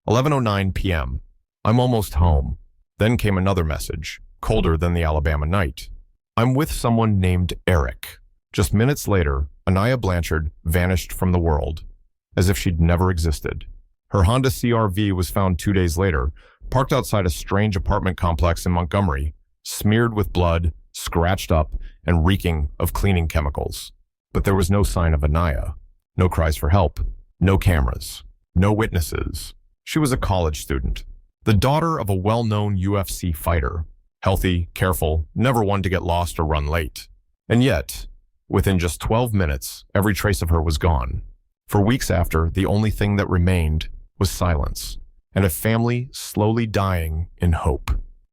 11:09 p.m. I'm almost home. Then came another message, colder than the Alabama night. I'm with someone named Eric. Just minutes later, Aniah Blanchard vanished from the world, as if she'd never existed. Her Honda CR-V was found 2 days later, parked outside a strange apartment complex in Montgomery, smeared with blood, scratched up, and reeking of cleaning chemicals. But there was no sign of Aniah. No cries for help. No cameras. No witnesses. She was a college student, the daughter of a well-known UFC fighter. Healthy, careful, never one to get lost or run late. And yet, within just 12 minutes, every trace of her was gone. For weeks after, the only thing that remained was silence, and a family slowly dying in hope.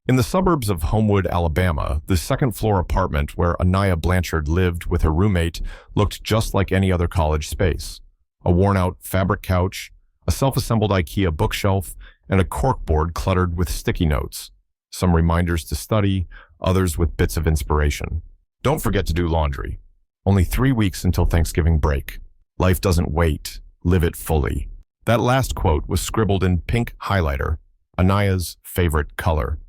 In the suburbs of Homewood, Alabama, the second-floor apartment where Aniah Blanchard lived with her roommate looked just like any other college space. A worn-out fabric couch, a self-assembled IKEA bookshelf, and a corkboard cluttered with sticky notes. Some reminders to study, others with bits of inspiration. Don't forget to do laundry. Only 3 weeks until Thanksgiving break. Life doesn't wait. Live it fully. That last quote was scribbled in pink highlighter, Aniah's favorite color.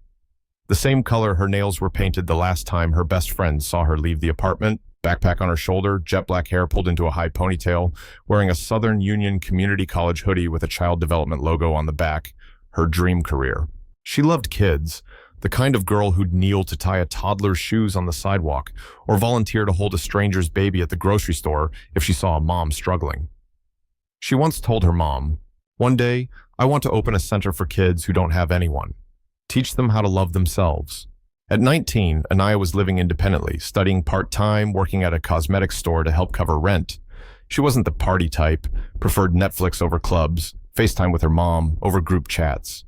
The same color her nails were painted the last time her best friend saw her leave the apartment, backpack on her shoulder, jet black hair pulled into a high ponytail, wearing a Southern Union Community College hoodie with a child development logo on the back, her dream career. She loved kids, the kind of girl who'd kneel to tie a toddler's shoes on the sidewalk or volunteer to hold a stranger's baby at the grocery store if she saw a mom struggling. She once told her mom, "One day, I want to open a center for kids who don't have anyone. Teach them how to love themselves." At 19, Aniah was living independently, studying part-time, working at a cosmetics store to help cover rent. She wasn't the party type, preferred Netflix over clubs, FaceTime with her mom over group chats.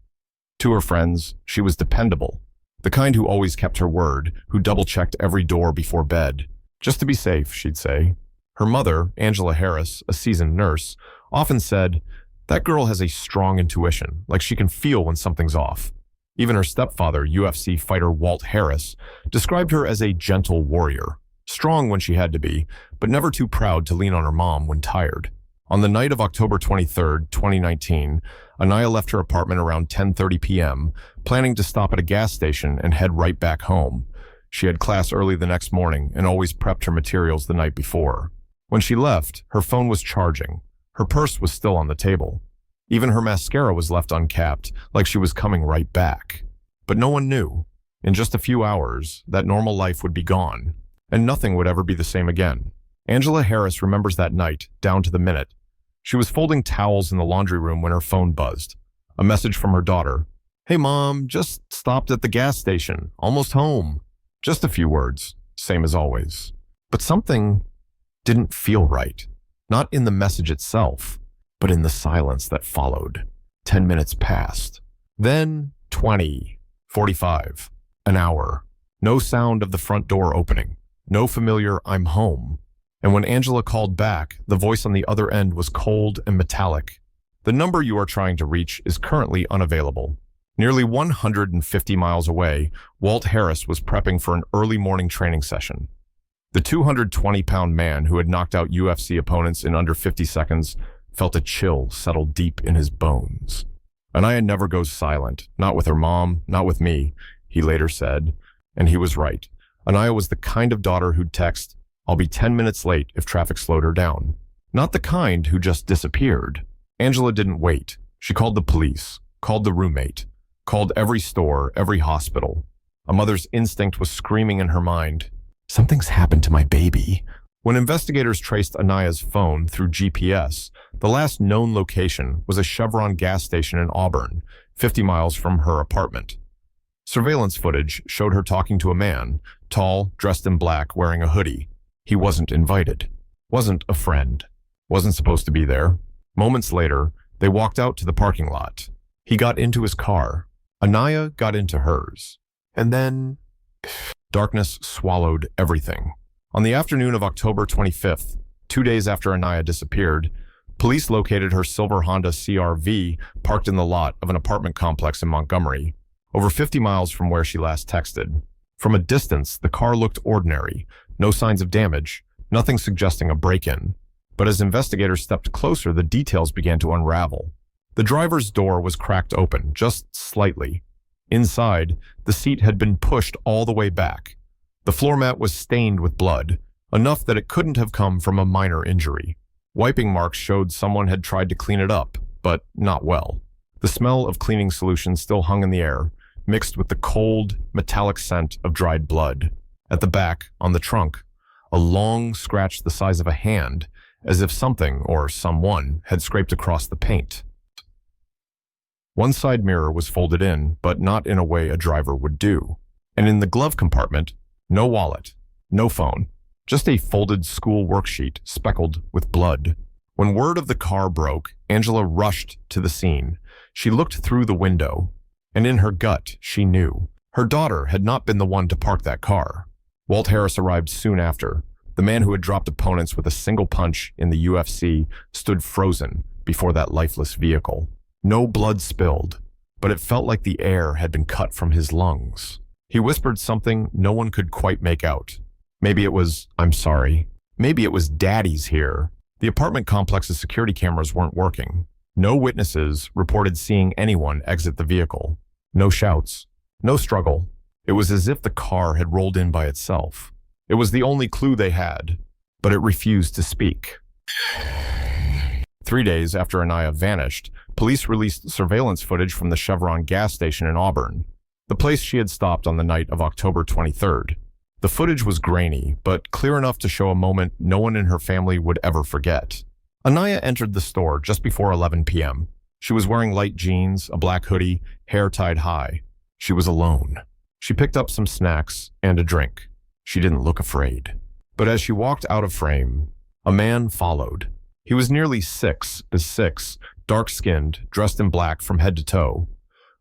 To her friends, she was dependable, the kind who always kept her word, who double-checked every door before bed. Just to be safe, she'd say. Her mother, Angela Harris, a seasoned nurse, often said, "That girl has a strong intuition, like she can feel when something's off." Even her stepfather, UFC fighter Walt Harris, described her as a gentle warrior, strong when she had to be, but never too proud to lean on her mom when tired. On the night of October 23rd, 2019, Aniah left her apartment around 10:30 p.m., planning to stop at a gas station and head right back home. She had class early the next morning and always prepped her materials the night before. When she left, her phone was charging. Her purse was still on the table. Even her mascara was left uncapped, like she was coming right back. But no one knew. In just a few hours, that normal life would be gone, and nothing would ever be the same again. Angela Harris remembers that night, down to the minute. She was folding towels in the laundry room when her phone buzzed. A message from her daughter. "Hey Mom, just stopped at the gas station, almost home." Just a few words, same as always. But something didn't feel right. Not in the message itself, but in the silence that followed. 10 minutes passed. Then 20, 45, an hour. No sound of the front door opening. No familiar "I'm home." And when Angela called back, the voice on the other end was cold and metallic. "The number you are trying to reach is currently unavailable." Nearly 150 miles away, Walt Harris was prepping for an early morning training session. The 220-pound man who had knocked out UFC opponents in under 50 seconds felt a chill settle deep in his bones. "Aniah never goes silent, not with her mom, not with me," he later said. And he was right. Aniah was the kind of daughter who'd text, "I'll be 10 minutes late if traffic slowed her down." Not the kind who just disappeared. Angela didn't wait. She called the police, called the roommate, called every store, every hospital. A mother's instinct was screaming in her mind, "Something's happened to my baby." When investigators traced Aniah's phone through GPS, the last known location was a Chevron gas station in Auburn, 50 miles from her apartment. Surveillance footage showed her talking to a man, tall, dressed in black, wearing a hoodie. He wasn't invited. Wasn't a friend. Wasn't supposed to be there. Moments later, they walked out to the parking lot. He got into his car. Aniah got into hers. And then darkness swallowed everything. On the afternoon of October 25th, 2 days after Aniah disappeared, police located her silver Honda CR-V parked in the lot of an apartment complex in Montgomery, over 50 miles from where she last texted. From a distance, the car looked ordinary, no signs of damage, nothing suggesting a break-in. But as investigators stepped closer, the details began to unravel. The driver's door was cracked open, just slightly. Inside, the seat had been pushed all the way back. The floor mat was stained with blood, enough that it couldn't have come from a minor injury. Wiping marks showed someone had tried to clean it up, but not well. The smell of cleaning solution still hung in the air, mixed with the cold, metallic scent of dried blood. At the back, on the trunk, a long scratch the size of a hand, as if something or someone had scraped across the paint. One side mirror was folded in, but not in a way a driver would do. And in the glove compartment, no wallet, no phone, just a folded school worksheet speckled with blood. When word of the car broke, Angela rushed to the scene. She looked through the window, and in her gut, she knew. Her daughter had not been the one to park that car. Walt Harris arrived soon after. The man who had dropped opponents with a single punch in the UFC stood frozen before that lifeless vehicle. No blood spilled, but it felt like the air had been cut from his lungs. He whispered something no one could quite make out. Maybe it was, "I'm sorry." Maybe it was, "Daddy's here." The apartment complex's security cameras weren't working. No witnesses reported seeing anyone exit the vehicle. No shouts, no struggle. It was as if the car had rolled in by itself. It was the only clue they had, but it refused to speak. 3 days after Aniah vanished, police released surveillance footage from the Chevron gas station in Auburn, the place she had stopped on the night of October 23rd. The footage was grainy, but clear enough to show a moment no one in her family would ever forget. Aniah entered the store just before 11 p.m. She was wearing light jeans, a black hoodie, hair tied high. She was alone. She picked up some snacks and a drink. She didn't look afraid. But as she walked out of frame, a man followed. He was nearly 6'6", dark-skinned, dressed in black from head to toe.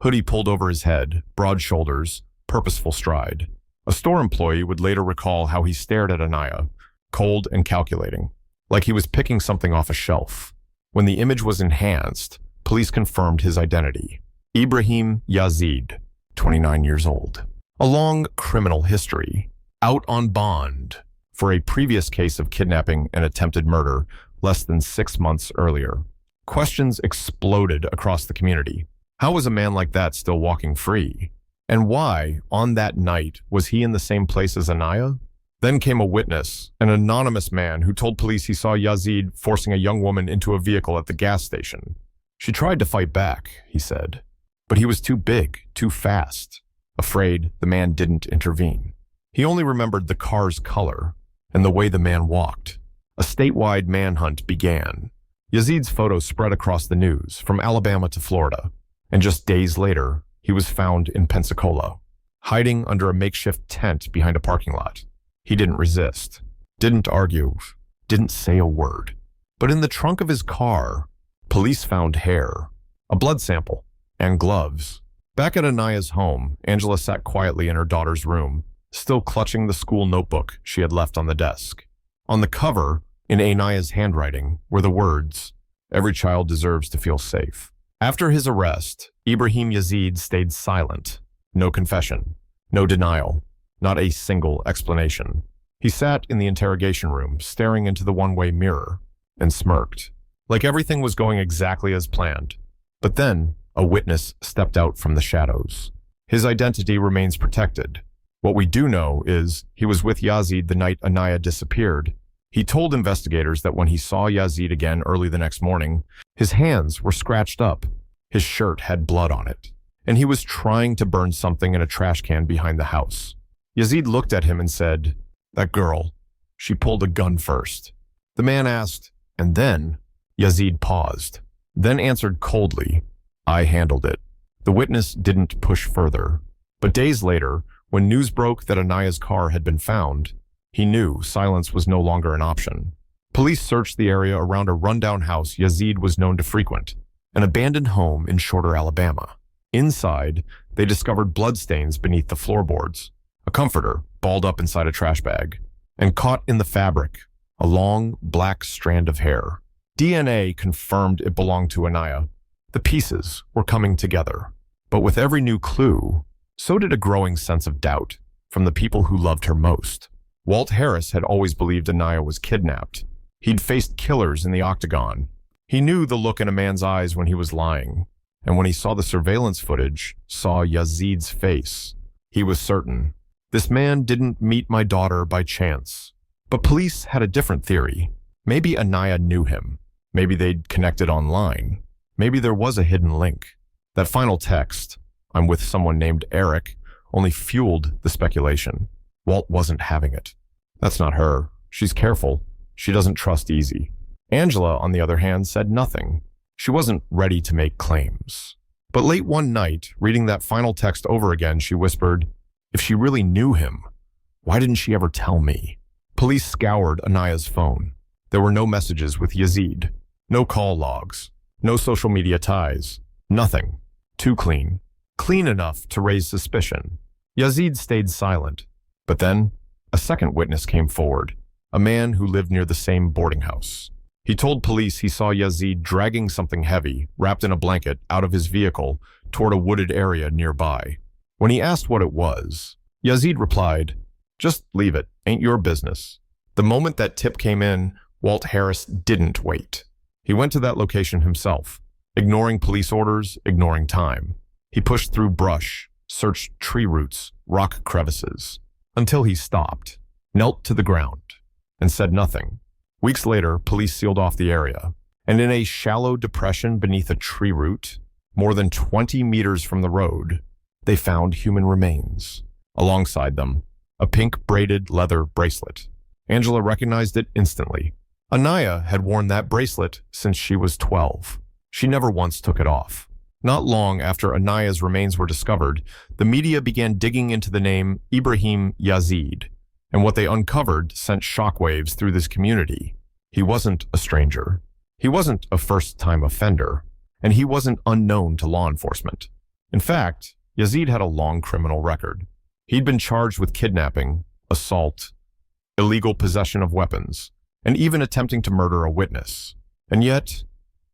Hoodie pulled over his head, broad shoulders, purposeful stride. A store employee would later recall how he stared at Aniah, cold and calculating, like he was picking something off a shelf. When the image was enhanced, police confirmed his identity. Ibrahim Yazid, 29 years old. A long criminal history. Out on bond for a previous case of kidnapping and attempted murder less than 6 months earlier. Questions exploded across the community. How was a man like that still walking free? And why, on that night, was he in the same place as Aniah? Then came a witness, an anonymous man who told police he saw Yazid forcing a young woman into a vehicle at the gas station. She tried to fight back, he said, but he was too big, too fast. Afraid, the man didn't intervene. He only remembered the car's color and the way the man walked. A statewide manhunt began. Yazid's photo spread across the news, from Alabama to Florida, and just days later, he was found in Pensacola, hiding under a makeshift tent behind a parking lot. He didn't resist, didn't argue, didn't say a word. But in the trunk of his car, police found hair, a blood sample, and gloves. Back at Aniah's home, Angela sat quietly in her daughter's room, still clutching the school notebook she had left on the desk. On the cover, in Aniah's handwriting, were the words, "Every child deserves to feel safe." After his arrest, Ibrahim Yazid stayed silent. No confession, no denial, not a single explanation. He sat in the interrogation room, staring into the one-way mirror, and smirked, like everything was going exactly as planned. But then, a witness stepped out from the shadows. His identity remains protected. What we do know is he was with Yazid the night Aniah disappeared. He told investigators that when he saw Yazid again early the next morning, his hands were scratched up, his shirt had blood on it, and he was trying to burn something in a trash can behind the house. Yazid looked at him and said, "That girl, she pulled a gun first." The man asked, "And then?" Yazid paused, then answered coldly, "I handled it." The witness didn't push further. But days later, when news broke that Aniah's car had been found, he knew silence was no longer an option. Police searched the area around a rundown house Yazid was known to frequent, an abandoned home in Shorter, Alabama. Inside, they discovered bloodstains beneath the floorboards, a comforter balled up inside a trash bag, and caught in the fabric, a long, black strand of hair. DNA confirmed it belonged to Aniah. The pieces were coming together. But with every new clue, so did a growing sense of doubt from the people who loved her most. Walt Harris had always believed Aniah was kidnapped. He'd faced killers in the octagon, He knew the look in a man's eyes when he was lying, and when he saw the surveillance footage, saw Yazid's face. He was certain. This man didn't meet my daughter by chance. But police had a different theory. Maybe Aniah knew him. Maybe they'd connected online. Maybe there was a hidden link. That final text, "I'm with someone named Eric," only fueled the speculation. Walt wasn't having it. That's not her. She's careful. She doesn't trust easy. Angela, on the other hand, said nothing. She wasn't ready to make claims. But late one night, reading that final text over again, she whispered, "If she really knew him, why didn't she ever tell me?" Police scoured Aniah's phone. There were no messages with Yazid, no call logs, no social media ties, nothing. Too clean. Clean enough to raise suspicion. Yazid stayed silent. But then, a second witness came forward, a man who lived near the same boarding house. He told police he saw Yazid dragging something heavy, wrapped in a blanket, out of his vehicle toward a wooded area nearby. When he asked what it was, Yazid replied, "Just leave it, ain't your business." The moment that tip came in, Walt Harris didn't wait. He went to that location himself, ignoring police orders, ignoring time. He pushed through brush, searched tree roots, rock crevices, until he stopped, knelt to the ground, and said nothing. Weeks later, police sealed off the area, and in a shallow depression beneath a tree root, more than 20 meters from the road, they found human remains. Alongside them, a pink braided leather bracelet. Angela recognized it instantly. Aniah had worn that bracelet since she was 12. She never once took it off. Not long after Aniah's remains were discovered, the media began digging into the name Ibrahim Yazid, and what they uncovered sent shockwaves through this community. He wasn't a stranger. He wasn't a first-time offender, and he wasn't unknown to law enforcement. In fact, Yazid had a long criminal record. He'd been charged with kidnapping, assault, illegal possession of weapons, and even attempting to murder a witness. And yet,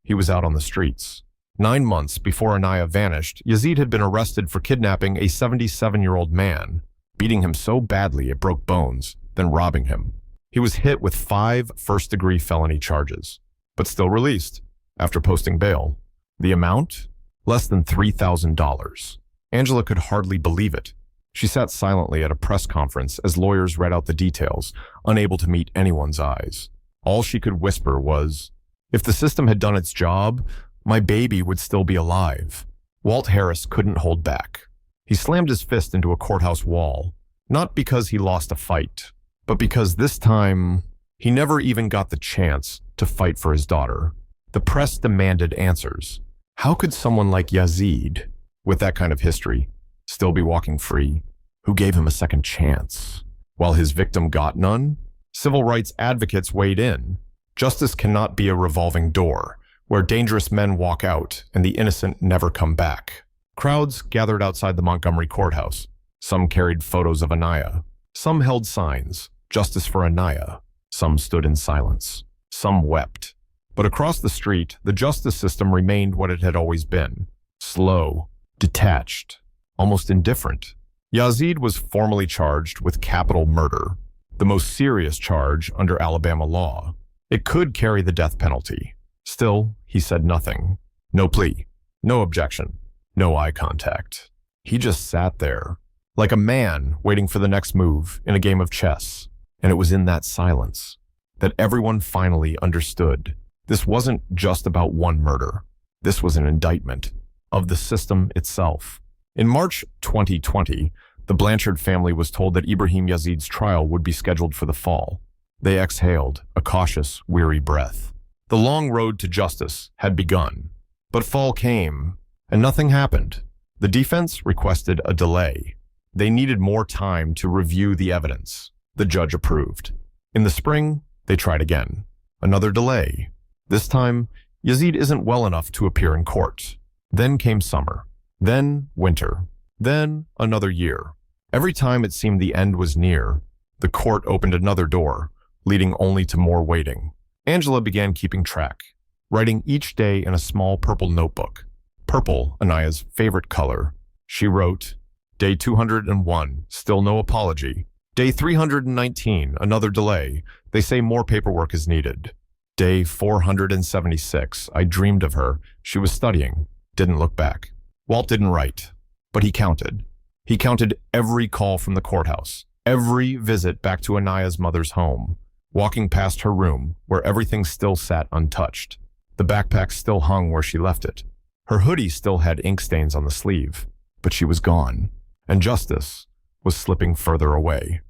he was out on the streets. 9 months before Aniah vanished, Yazid had been arrested for kidnapping a 77-year-old man, beating him so badly it broke bones, then robbing him. He was hit with 5 first-degree felony charges, but still released after posting bail. The amount? Less than $3,000. Angela could hardly believe it. She sat silently at a press conference as lawyers read out the details, unable to meet anyone's eyes. All she could whisper was, "If the system had done its job, my baby would still be alive." Walt Harris couldn't hold back. He slammed his fist into a courthouse wall, not because he lost a fight, but because this time, he never even got the chance to fight for his daughter. The press demanded answers. How could someone like Yazid, with that kind of history, still be walking free? Who gave him a second chance? While his victim got none, civil rights advocates weighed in. Justice cannot be a revolving door, where dangerous men walk out and the innocent never come back. Crowds gathered outside the Montgomery courthouse. Some carried photos of Aniah. Some held signs, "Justice for Aniah." Some stood in silence. Some wept. But across the street, the justice system remained what it had always been. Slow, detached, almost indifferent. Yazid was formally charged with capital murder, the most serious charge under Alabama law. It could carry the death penalty. Still, he said nothing. No plea, no objection, no eye contact. He just sat there, like a man waiting for the next move in a game of chess. And it was in that silence that everyone finally understood. This wasn't just about one murder. This was an indictment of the system itself. In March 2020, the Blanchard family was told that Ibrahim Yazid's trial would be scheduled for the fall. They exhaled a cautious, weary breath. The long road to justice had begun. But fall came, and nothing happened. The defense requested a delay. They needed more time to review the evidence. The judge approved. In the spring, they tried again. Another delay. This time, Yazid isn't well enough to appear in court. Then came summer. Then winter. Then another year. Every time it seemed the end was near, the court opened another door, leading only to more waiting. Angela began keeping track, writing each day in a small purple notebook. Purple, Aniah's favorite color. She wrote, Day 201, still no apology. Day 319, another delay. They say more paperwork is needed. Day 476. I dreamed of her. She was studying. Didn't look back. Walt didn't write, but he counted. He counted every call from the courthouse, every visit back to Aniah's mother's home, walking past her room where everything still sat untouched. The backpack still hung where she left it. Her hoodie still had ink stains on the sleeve, but she was gone, and justice was slipping further away.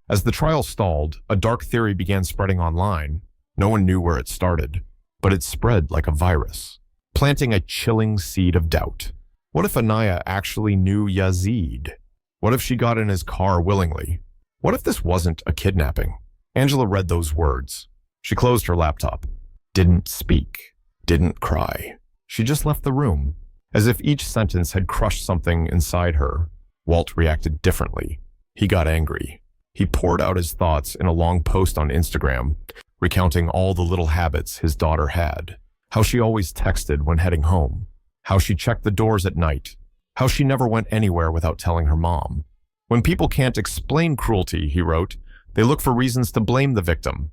As the trial stalled, a dark theory began spreading online. No one knew where it started, but it spread like a virus, planting a chilling seed of doubt. What if Aniah actually knew Yazid? What if she got in his car willingly? What if this wasn't a kidnapping? Angela read those words. She closed her laptop. Didn't speak. Didn't cry. She just left the room, as if each sentence had crushed something inside her. Walt reacted differently. He got angry. He poured out his thoughts in a long post on Instagram, recounting all the little habits his daughter had. How she always texted when heading home. How she checked the doors at night. How she never went anywhere without telling her mom. When people can't explain cruelty, he wrote, they look for reasons to blame the victim.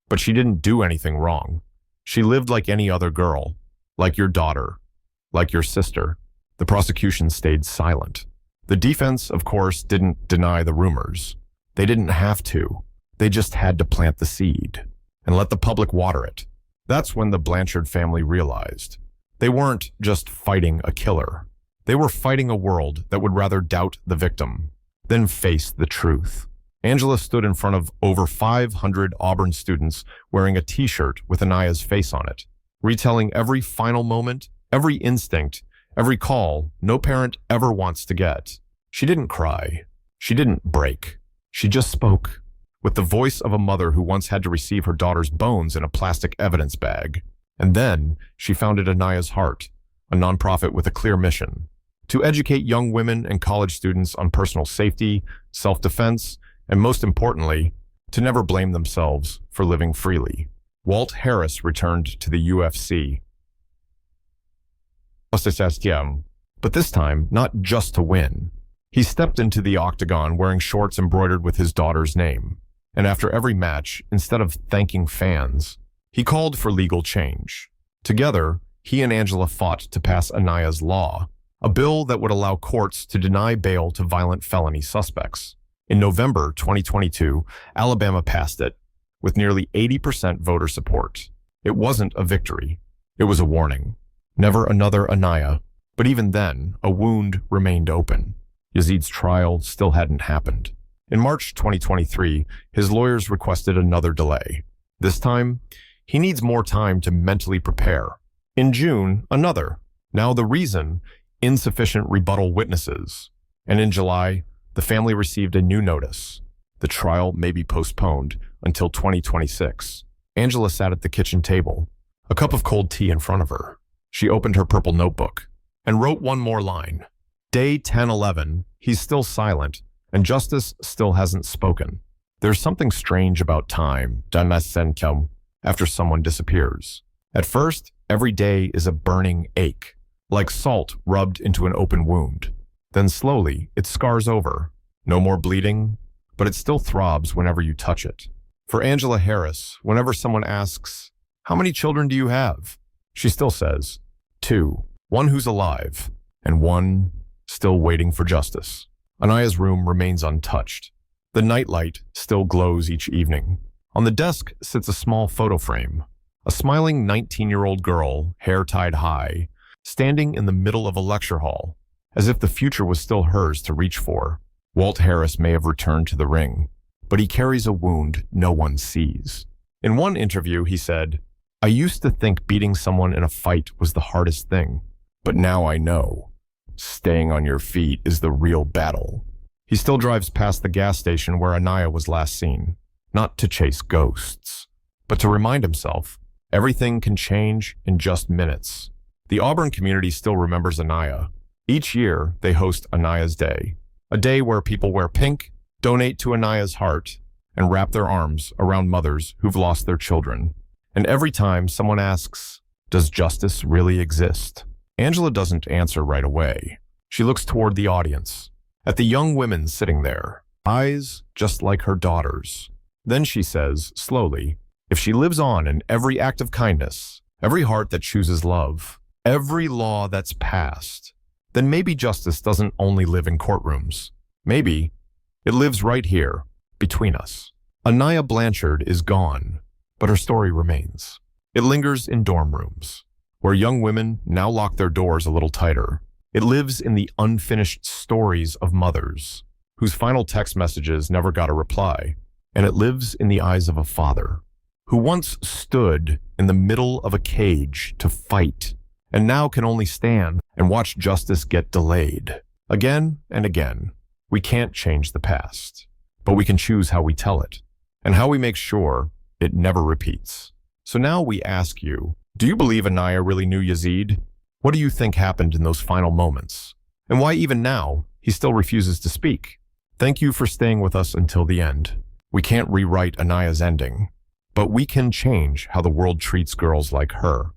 But she didn't do anything wrong. She lived like any other girl, like your daughter, like your sister. The prosecution stayed silent. The defense, of course, didn't deny the rumors. They didn't have to. They just had to plant the seed and let the public water it. That's when the Blanchard family realized they weren't just fighting a killer. They were fighting a world that would rather doubt the victim than face the truth. Angela stood in front of over 500 Auburn students wearing a t-shirt with Aniah's face on it, retelling every final moment, every instinct, every call no parent ever wants to get. She didn't cry. She didn't break. She just spoke, with the voice of a mother who once had to receive her daughter's bones in a plastic evidence bag. And then she founded Aniah's Heart, a nonprofit with a clear mission: to educate young women and college students on personal safety, self-defense, and most importantly, to never blame themselves for living freely. Walt Harris returned to the UFC. But this time, not just to win. He stepped into the octagon wearing shorts embroidered with his daughter's name. And after every match, instead of thanking fans, he called for legal change. Together, he and Angela fought to pass Aniah's Law, a bill that would allow courts to deny bail to violent felony suspects. In November 2022, Alabama passed it, with nearly 80% voter support. It wasn't a victory. It was a warning. Never another Aniah, but even then, a wound remained open. Yazid's trial still hadn't happened. In March 2023, his lawyers requested another delay. This time, he needs more time to mentally prepare. In June, another. Now the reason: insufficient rebuttal witnesses. And in July, the family received a new notice. The trial may be postponed until 2026. Angela sat at the kitchen table, a cup of cold tea in front of her. She opened her purple notebook and wrote one more line. Day 1011, he's still silent, and justice still hasn't spoken. There's something strange about time, after someone disappears. At first, every day is a burning ache, like salt rubbed into an open wound. Then slowly, it scars over. No more bleeding, but it still throbs whenever you touch it. For Angela Harris, whenever someone asks, "How many children do you have?" she still says, 2, one who's alive, and one still waiting for justice. Aniah's room remains untouched. The nightlight still glows each evening. On the desk sits a small photo frame, a smiling 19-year-old girl, hair tied high, standing in the middle of a lecture hall, as if the future was still hers to reach for. Walt Harris may have returned to the ring, but he carries a wound no one sees. In one interview, he said, "I used to think beating someone in a fight was the hardest thing, but now I know. Staying on your feet is the real battle." He still drives past the gas station where Aniah was last seen, not to chase ghosts, but to remind himself everything can change in just minutes. The Auburn community still remembers Aniah. Each year, they host Aniah's Day, a day where people wear pink, donate to Aniah's Heart, and wrap their arms around mothers who've lost their children. And every time someone asks, does justice really exist? Angela doesn't answer right away. She looks toward the audience, at the young women sitting there, eyes just like her daughter's. Then she says, slowly, If she lives on in every act of kindness, every heart that chooses love, every law that's passed, then maybe justice doesn't only live in courtrooms. Maybe it lives right here, between us. Aniah Blanchard is gone, but her story remains. It lingers in dorm rooms, where young women now lock their doors a little tighter. It lives in the unfinished stories of mothers, whose final text messages never got a reply. And it lives in the eyes of a father, who once stood in the middle of a cage to fight, and now can only stand and watch justice get delayed. Again and again, we can't change the past, but we can choose how we tell it, and how we make sure it never repeats. So now we ask you, do you believe Aniah really knew Yazid? What do you think happened in those final moments? And why even now, he still refuses to speak? Thank you for staying with us until the end. We can't rewrite Aniah's ending, but we can change how the world treats girls like her.